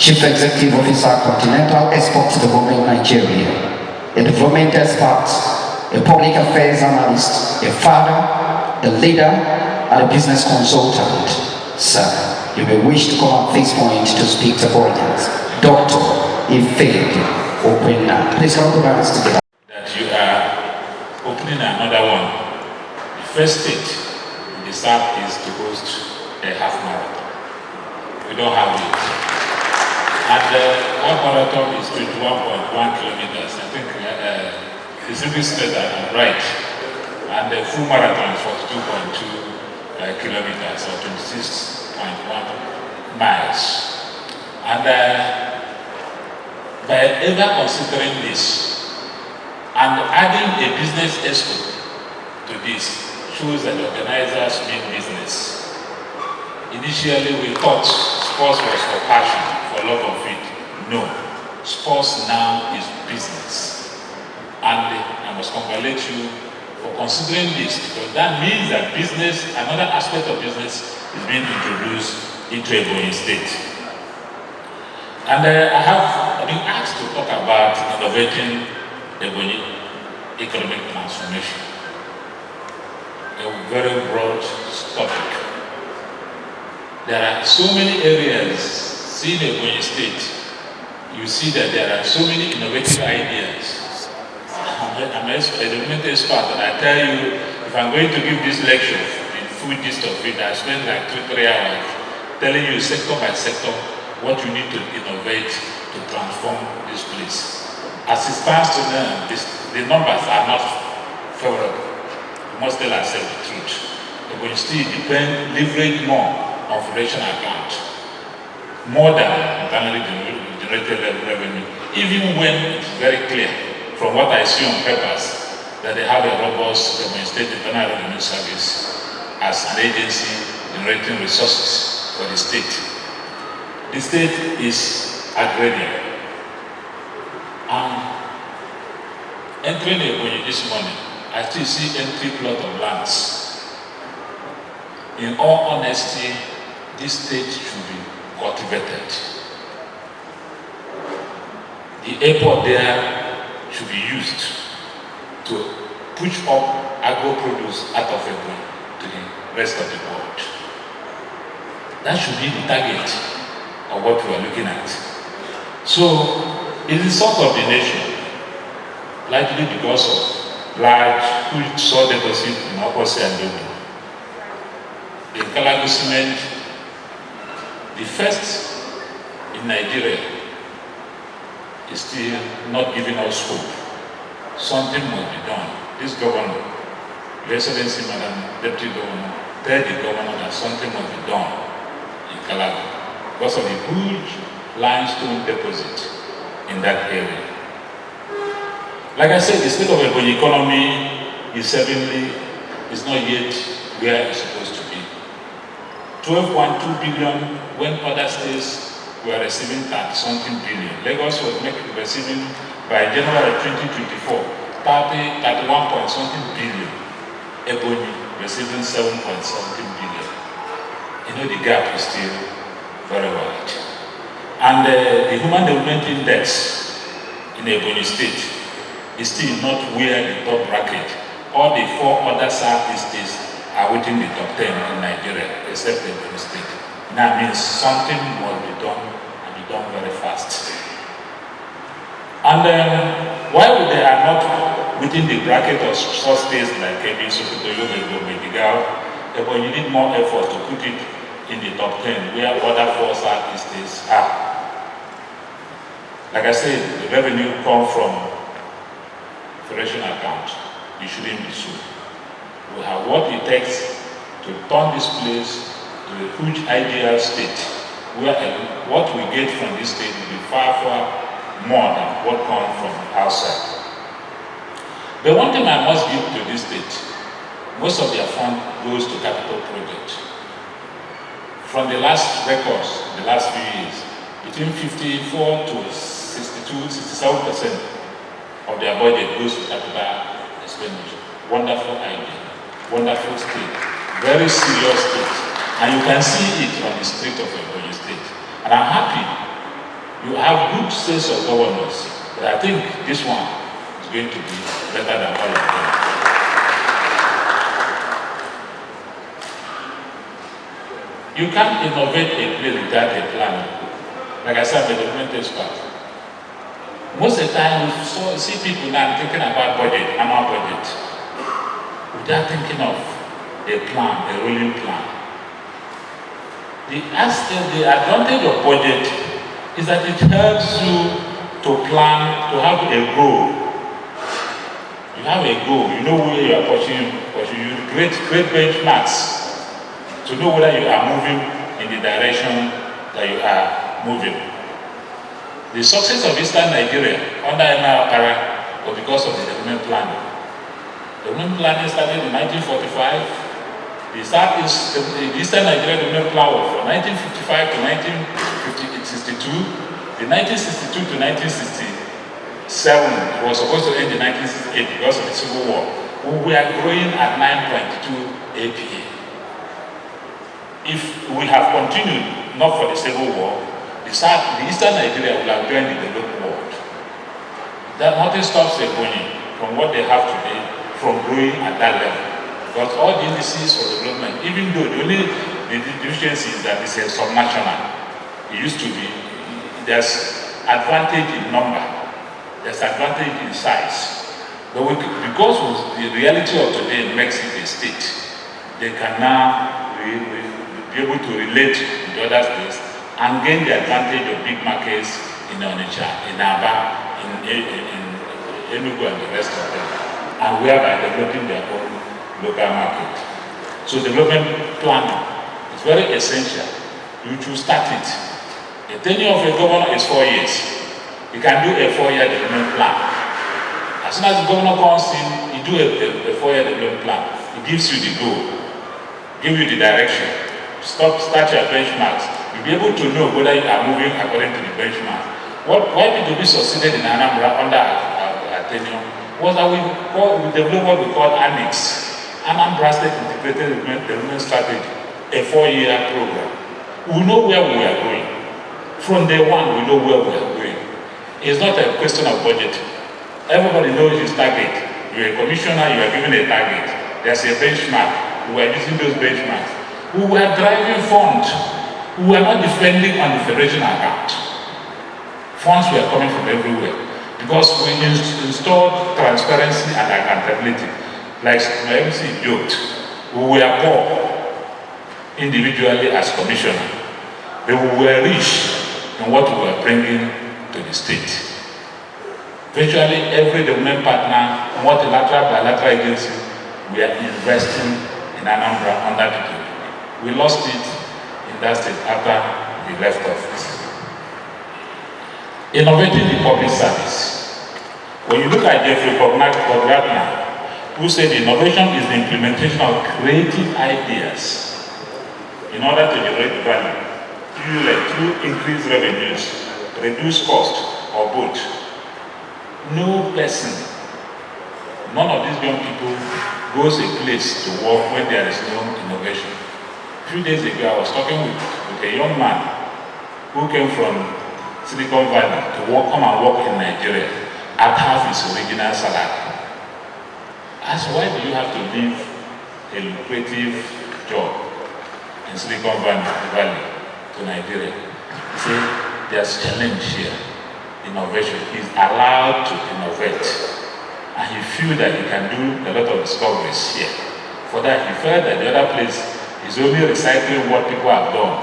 Chief Executive Officer, Continental Expo Development Nigeria, a development expert, a public affairs analyst, a father, a leader, and a business consultant. Sir, you may wish to come at this point to speak to audience. Dr. Ife Okwena, please come to hands together. That you are opening another one. The first state in the south is to host a half marathon. We don't have it. And the half marathon is 21.1 kilometers. I think the SYLVESTER are right. And the full marathon is 42.2 kilometers or 26.1 miles. And by ever considering this and adding a business expo to this shows that the organizers mean business. Initially we thought sports was for passion, for love of it. No, sports now is business. And I must congratulate you for considering this, because that means that business, another aspect of business is being introduced into Ebonyi State. And I've been asked to talk about innovating Ebonyi economic transformation. A very broad topic. There are so many areas, see in Ebonyi State, you see that there are so many innovative ideas. I'm a development expert, and I tell you, if I'm going to give this lecture in full gist of it, I spend like 2-3 hours telling you sector by sector what you need to innovate to transform this place. As it stands to now, the numbers are not favorable. We must tell ourselves the truth. But we still leverage more on federation account, more than internally generated revenue, even when it's very clear from what I see on papers that they have a robust State Internal Revenue Service as an agency generating resources for the state. The state is agrarian. Entering Ebonyi this morning, I still see empty plot of lands. In all honesty, this state should be cultivated. The airport there should be used to push up agro-produce out of Ebonyi to the rest of the world. That should be the target of what we are looking at. So, it is sort of the nation, likely because of large huge soil deposit in Okosi and Dodo. The Kalago cement, the first in Nigeria, is still not giving us hope. Something must be done. This governor, Your Excellency Madam Deputy Governor, tell the governor that something must be done in Kalago because of the huge limestone deposit in that area. Like I said, the state of Ebonyi economy is certainly not yet where it's supposed to be. 12.2 billion when other states were receiving 30-something billion. Lagos was receiving by January 2024 31-point-something billion. Ebonyi receiving 7-point-something billion. You know the gap is still very wide. And the Human Development Index in Ebonyi State is still not where the top bracket. All the 4 other Southeast states are within the top 10 in Nigeria, except Ebonyi State. That means something must be done and be done very fast. And why would they are not within the bracket of such states like Kebbi, Sokoto, Yobe, Medigal? But you need more effort to put it in the top 10 where other 4 Southeast states are. Like I said, the revenue comes from federation account. It shouldn't be so. We have what it takes to turn this place to a huge ideal state where what we get from this state will be far, far more than what comes from outside. But one thing I must give to this state, most of their fund goes to capital projects. From the last records, the last few years, between 54 to 62, 67% of their budget goes to capital expenditure. Wonderful idea, wonderful state, very serious state. And you can see it on the street of Ebonyi State. And I'm happy You have good sense of governance, but I think this one is going to be better than all of them. You can't innovate a place without a plan. Like I said, the development expert. Most of the time, we see people now thinking about budget, annual budget, without thinking of a plan, a rolling plan. The advantage of budget is that it helps you to plan, to have a goal. You have a goal, you know where you are pursuing. You create benchmarks to know whether you are moving in the direction that you are moving. The success of Eastern Nigeria under ABAKALIKI was because of the development planning. Development planning started in 1945. The Eastern Nigeria Development Plan was from 1955 to 1962. The 1962 to 1967 was supposed to end in 1968 because of the Civil War. We are growing at 9.2 APA. If we have continued, not for the Civil War, the Eastern Nigeria will have joined the developed world. That nothing stops Ebonyi from what they have today from growing at that level. Because all the indices for development, even though the only deficiency is that it's a subnational, it used to be, there's advantage in number, there's advantage in size. But because of the reality of today makes it a state, they can now be able to relate with other states and gain the advantage of big markets in Onitsha, in Aba, in Enugu and the rest of them, and whereby developing their own local market. So development planning is very essential. You should start it. The tenure of a governor is 4 years. You can do a 4-year development plan. As soon as the governor comes in, you do a 4-year development plan. It gives you the goal, give you the direction. Start your benchmarks. You'll be able to know whether you are moving according to the benchmark. Why did we succeeded in Anambra under our tenure was that we developed what we call Annex. Anambra State Integrated Development Strategy, a 4-year program. We know where we are going. From day one, we know where we are going. It's not a question of budget. Everybody knows his target. You're a commissioner, you are given a target. There's a benchmark. We are using those benchmarks. We were driving funds. We were not defending on the federation account. Funds were coming from everywhere. Because we installed transparency and accountability. Like my MC joked, we were poor individually as commissioner, but we were rich in what we were bringing to the state. Virtually every development partner, multilateral, bilateral agency, we are investing in Anambra under PPP. We lost it in that state after we left office. Innovating the public service. When you look at Jeffrey Bogardner, who said innovation is the implementation of creative ideas in order to generate value, through increased revenues, reduce cost, or both. No person, none of these young people goes a place to work when there is no innovation. A few days ago, I was talking with a young man who came from Silicon Valley to come and work in Nigeria at half his original salary. I asked, why do you have to leave a lucrative job in Silicon Valley to Nigeria? He said, there's challenge here, innovation. He's allowed to innovate. And he feels that he can do a lot of discoveries here. For that, he felt that the other place is only recycling what people have done.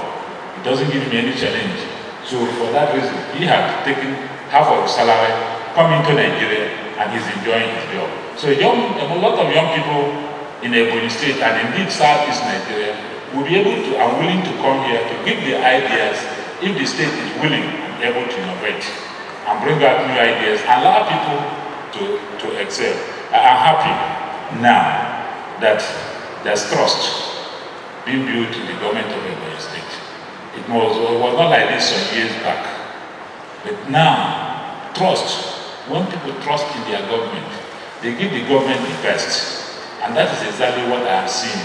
It doesn't give him any challenge. So for that reason, he had taken half of his salary, come into Nigeria, and he's enjoying his job. So a lot of young people in Ebonyi State and indeed Southeast Nigeria will be able to and willing to come here to give the ideas if the state is willing and able to innovate and bring out new ideas, allow people to excel. I'm happy now that there's trust being built in the government of Ebonyi State. It was not like this some years back. But now, trust. When people trust in their government, they give the government the best. And that is exactly what I have seen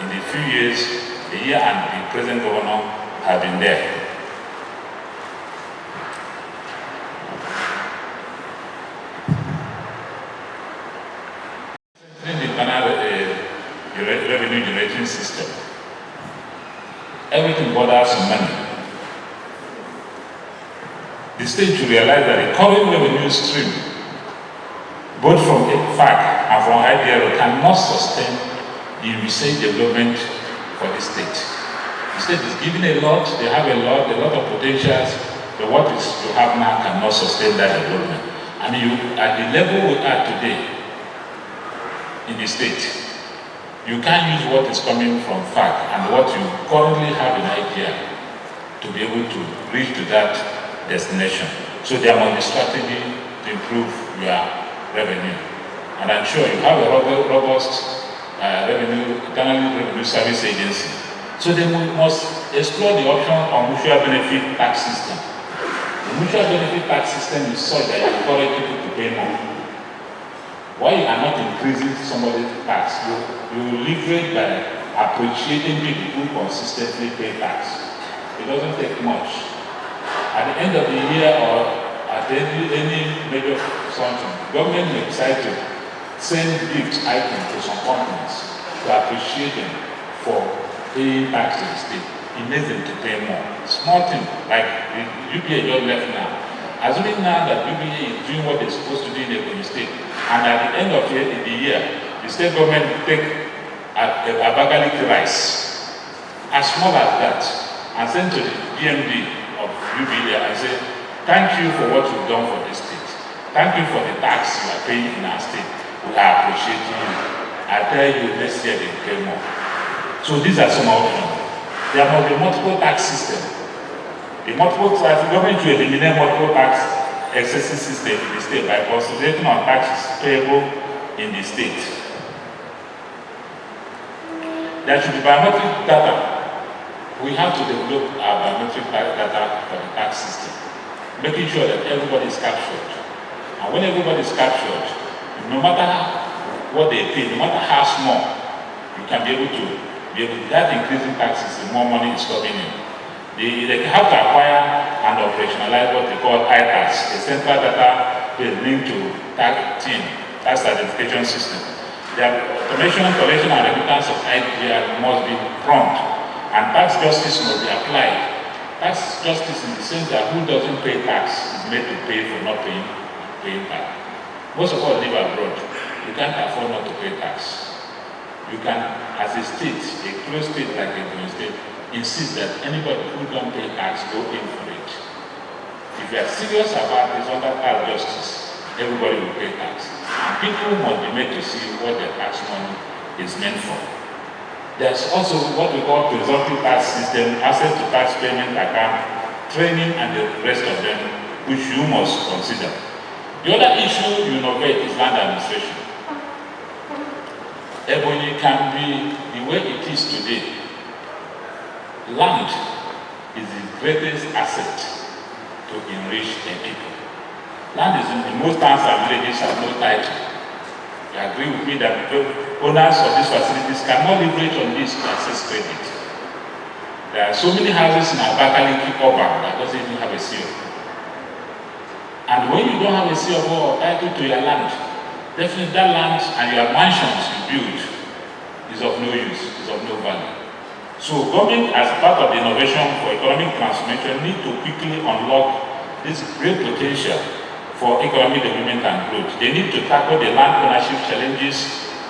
in the few years, the year and the present governor have been there. in the internal revenue generating system, everything borders on money. The state should realize that the current revenue stream, both from FAC and from IDRO, cannot sustain the research development for the state. The state is giving a lot, they have a lot of potentials, but what is you have now cannot sustain that development. And you, at the level we are today in the state, you can't use what is coming from FAC and what you currently have in idea to be able to reach to that destination. So there must be strategy to improve your revenue. And I'm sure you have a robust internal revenue service agency. So then we must explore the option of mutual benefit tax system. The mutual benefit tax system is such that you encourage people to pay more. Why you are not increasing somebody's tax? You leverage by appreciating people who consistently pay tax. It doesn't take much. At the end of the year or at any major function, government may decide to send gift items to some companies to appreciate them for paying tax to the state. It makes them to pay more. Small thing, like the UPA just left now. Assuming now that UPA is doing what they're supposed to do in the state, and at the end of the year, the state government will take ABAKALIKI rice, as small as that, and send to the DMD of UPA and say, thank you for what you've done for this state. Thank you for the tax you are paying in our state. We are appreciating you. I tell you, next year they pay more. So these are some options. There must be multiple tax system. The government should eliminate multiple tax excessive system in the state by concentrating on taxes payable in the state. There should be biometric data. We have to develop our biometric data for the tax system, making sure that everybody is captured. And when everybody is captured, no matter what they pay, no matter how small, you can be able to that increasing taxes, the more money is coming in. They have to acquire and operationalize what they call ITAS, a central data linked to tax identification system. The automation, collection, and remittance of IDR must be prompt, and tax justice must be applied. Tax justice in the sense that who doesn't pay tax is made to pay for not paying tax. Most of us live abroad. You can't afford not to pay tax. You can, as a state, a closed state like Ebonyi State, insist that anybody who don't pay tax go in for it. If you are serious about this under tax justice, everybody will pay tax. And people must be made to see what their tax money is meant for. There's also what we call presumptive tax system, access to tax payment account, training, and the rest of them, which you must consider. The other issue you innovate is land administration. Ebonyi can be the way it is today. Land is the greatest asset to enrich the people. Land is in most towns and villages have no title. You agree with me that owners of these facilities cannot leverage on this to access credit. There are so many houses in ABAKALIKI urban that doesn't even have a CO. And when you don't have a CO or title to your land, definitely that land and your mansions you build is of no use, is of no value. So government, as part of the innovation for economic transformation, need to quickly unlock this great potential for economic development and growth. They need to tackle the land ownership challenges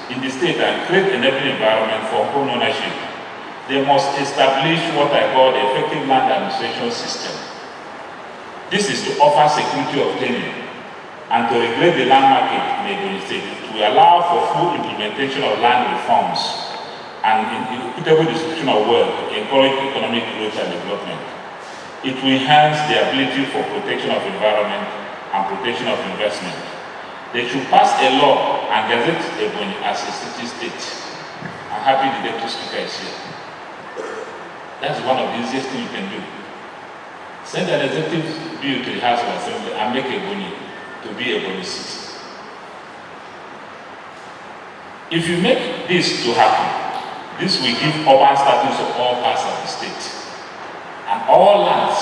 in the state and create an enabling environment for home ownership. They must establish what I call the effective land administration system. This is to offer security of tenure and to regulate the land market in Ebonyi State, to allow for full implementation of land reforms and equitable distribution of wealth to encourage economic growth and development. It will enhance the ability for protection of environment and protection of investment. They should pass a law and gazette Ebonyi as a city state. I'm happy the deputy speaker is here. That's one of the easiest things you can do. Send an executive bill to the House of Assembly and make Ebonyi to be Ebonyi City. If you make this to happen, this will give urban status of all parts of the state. And all lands,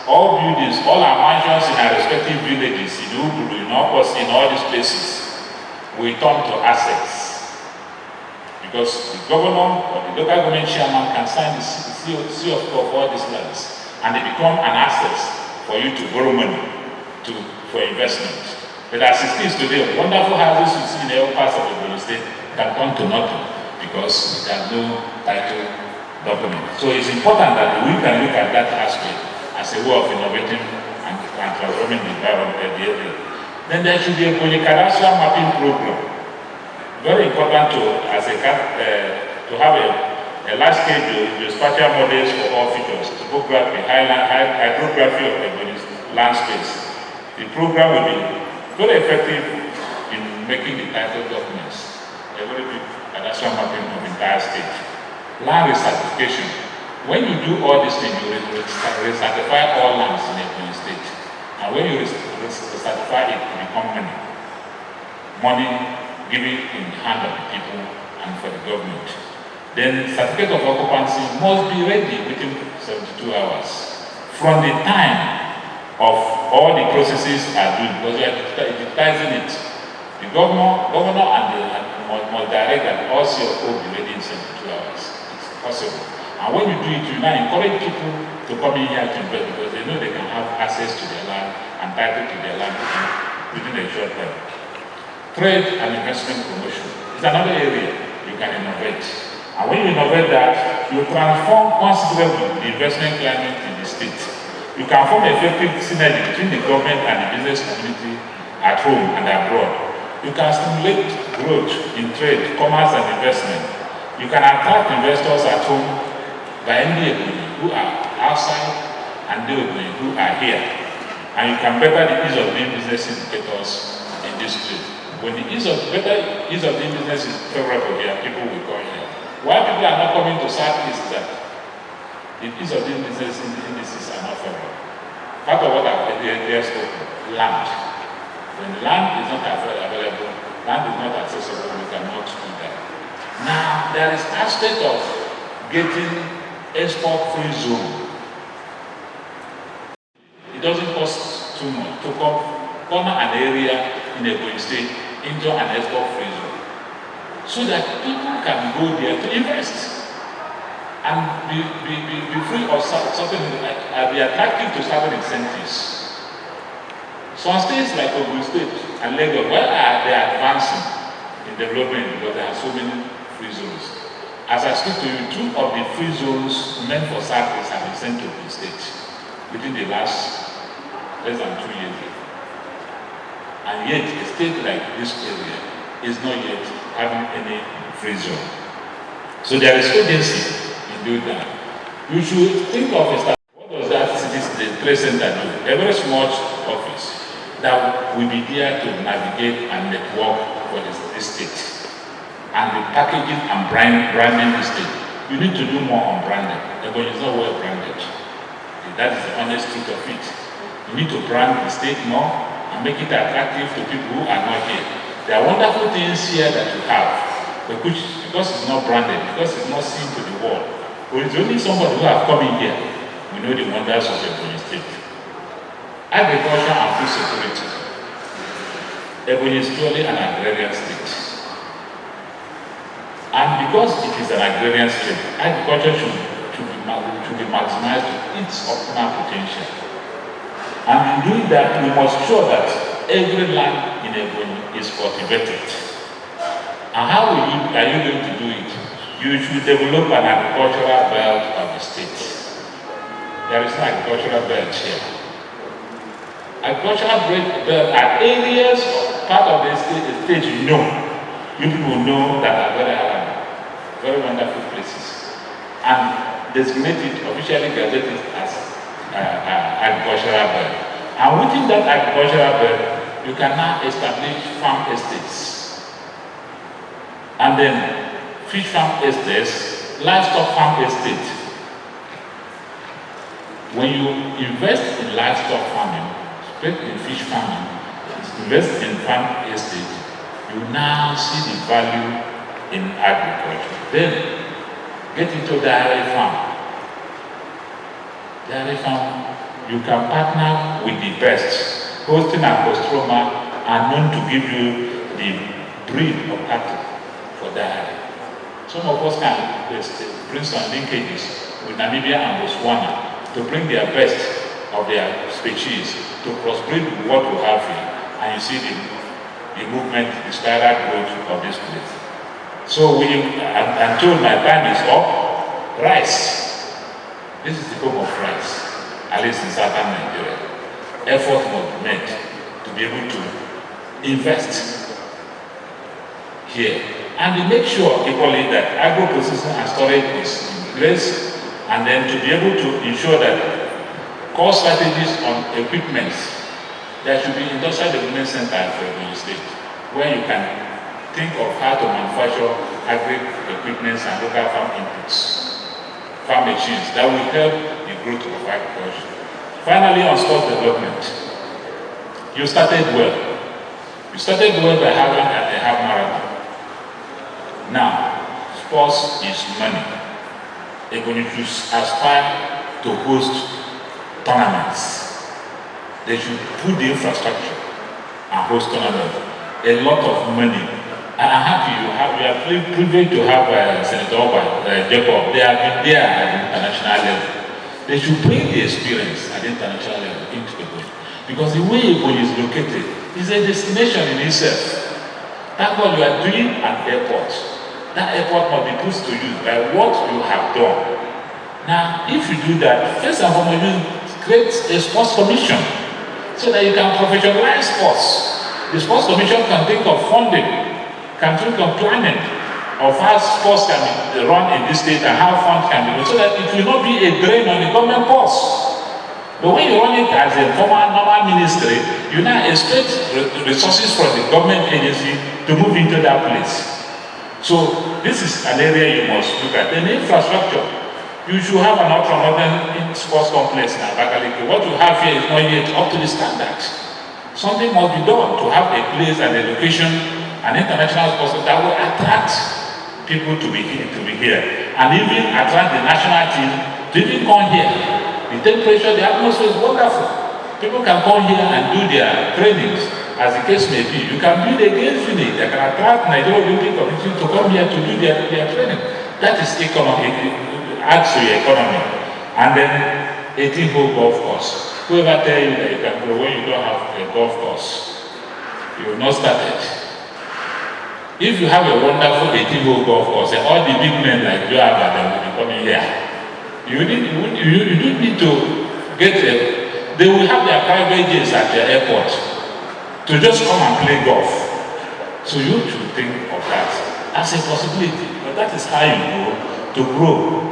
all buildings, all our mansions in our respective villages, in Uburu, in Okos, in all these places, will turn to assets Because the governor or the local government chairman can sign the CO of all these lands, and they become an access for you to borrow money for investment. But as it is today, wonderful houses you see in all parts of the state can come to nothing because there are no title document. So it's important that we can look at that aspect as a way of innovating and transforming the environment at the area. Then there should be a cadastral mapping program. Very important to have a large scale geospatial models for all features, topography, hydrography of Ebonyi's land space. The program will be very effective in making the title documents a very big cadastral mapping of the entire state. Land recertification. When you do all these things, you recertify all lands in Ebonyi state. And when you recertify it, it becomes money. Money given in the hand of the people and for the government. Then certificate of occupancy must be ready within 72 hours from the time of all the processes are due, because you are digitizing it. The governor must direct that all CO be ready in 72 hours. It's possible. And when you do it, you now encourage people to come in here to invest because they know they can have access to their land and title to their land within a short time. Trade and investment promotion is another area you can innovate. And when you innovate that, you transform considerably the investment climate in the state. You can form effective synergy between the government and the business community at home and abroad. You can stimulate growth in trade, commerce and investment. You can attract investors at home by Ebonyi who are outside and Ebonyi who are here. And you can better the ease of doing business indicators in this place. When the ease of doing business is favorable here, people will come here. Why people are not coming to Southeast is that the ease of doing business indices are not favorable. Part of what I've earlier spoken, land. When land is not available, land is not accessible, we cannot do that. Now, there is aspect of getting export-free zone. It doesn't cost too much to corner an area in Ebonyi state into an export-free zone, so that people can go there to invest and be free of certain, be attractive to certain incentives. Some states like Ogun State and Lagos, where are they advancing in development because there are so many free zones? As I speak to you, 2 of the free zones meant for Southeast have been sent to the state within the last less than 2 years. And yet, a state like this area is not yet having any free zone. So there is urgency in doing that. You should think of a start. What does that the trade center do? A very small office that will be there to navigate and network for this state. And the packaging and branding the state. You need to do more on branding. Ebonyi is not well branded. That is the honest truth of it. You need to brand the state more and make it attractive to people who are not here. There are wonderful things here that you have, but which, because it's not branded, because it's not seen to the world, but it's only somebody who have come in here, we know the wonders of Ebonyi state. Agriculture and food security. Ebonyi is purely an agrarian state. And because it is an agrarian state, agriculture should be maximized to its optimal potential. And in doing that, we must ensure that every land in Ebonyi is cultivated. And how are you going to do it? You should develop an agricultural belt of the state. There is no agricultural belt here. Agricultural belt are areas, part of the state you know. You people know that are very wonderful places. And designated, officially gazetted as agricultural belt. And within that agricultural belt, you can now establish farm estates. And then fish farm estates, livestock farm estate. When you invest in livestock farming, especially in fish farming, invest in farm estate, you now see the value in agriculture. Then get into dairy farm. Dairy farm, you can partner with the best. Holstein and Kostroma are known to give you the breed of cattle for dairy. Some of us can bring some linkages with Namibia and Botswana to bring their best of their species to crossbreed with what we have here, and you see the movement, the spiral growth of this place. So I'm told my time is up. Rice. This is the home of rice, at least in southern Nigeria. Effort must be made to be able to invest here. And to make sure equally that agro-processing and storage is in place, and then to be able to ensure that core strategies on equipment, there should be industrial development center for Ebonyi State, where you can think of how to manufacture agri-equipment and local farm inputs, farm machines that will help the growth of agriculture. Finally, on sports development, you started well. You started well by having a half marathon. Now, sports is money. Ebonyi should aspire to host tournaments. They should put the infrastructure and host tournaments. A lot of money. And I'm happy we are privileged to have Senator Jacob. They have been there at the international level. They should bring the experience at the international level into Ebonyi. Because the way Ebonyi is located is a destination in itself. That's what you are doing at the airport. That airport must be put to use by what you have done. Now, if you do that, first and foremost, you create a sports commission so that you can professionalize sports. The sports commission can think of funding, can think of planning of how sports can be run in this state and how funds can be run, so that it will not be a drain on the government purse. But when you run it as a normal ministry, you now expect resources from the government agency to move into that place. So this is an area you must look at. Then infrastructure. You should have an ultra-modern sports complex in ABAKALIKI. What you have here is not yet up to the standard. Something must be done to have a place and a location, an international sports that will attract people to be here, and even attract the national team to even come here. The temperature, the atmosphere is wonderful. People can come here and do their trainings, as the case may be. You can build a games unit that can attract Nigeria Olympic Committee to come here to do their training. That is economic, adds to your economy. And then 18-hole golf course. Whoever tell you that you can go when you don't have a golf course, you will not start it. If you have a wonderful 18-hole golf course, and all the big men like you have them will be coming here, you don't need to get a, they will have their private jets at their airport to just come and play golf. So you should think of that as a possibility, but that is how you go to grow.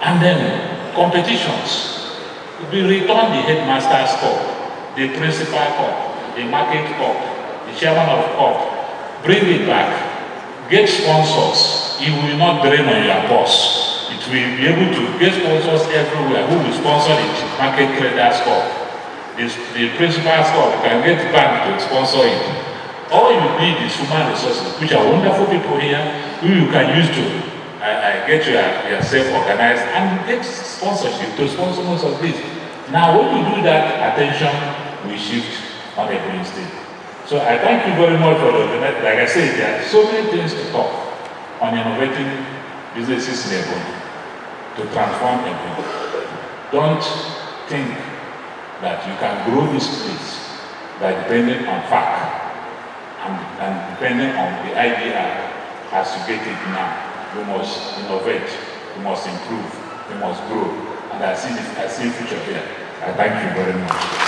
And then competitions. We return the headmaster's cup, the principal cup, the market cup, the chairman of cup, bring it back, get sponsors. It will not drain on your boss. It will be able to get sponsors everywhere who will sponsor the market traders cup. The principal's cup, you can get bank to sponsor it. All you need is human resources, which are wonderful people here, who you can use to get yourself organized and get sponsorship to sponsor most of this. Now, when you do that, attention will shift on Ebonyi State. So I thank you very much for the, like I said, there are so many things to talk on innovating businesses in Ebonyi to transform Ebonyi. Don't think that you can grow this place by depending on FAC and depending on the idea as you get it now. We must innovate, we must improve, we must grow. And I see future here. I thank you very much.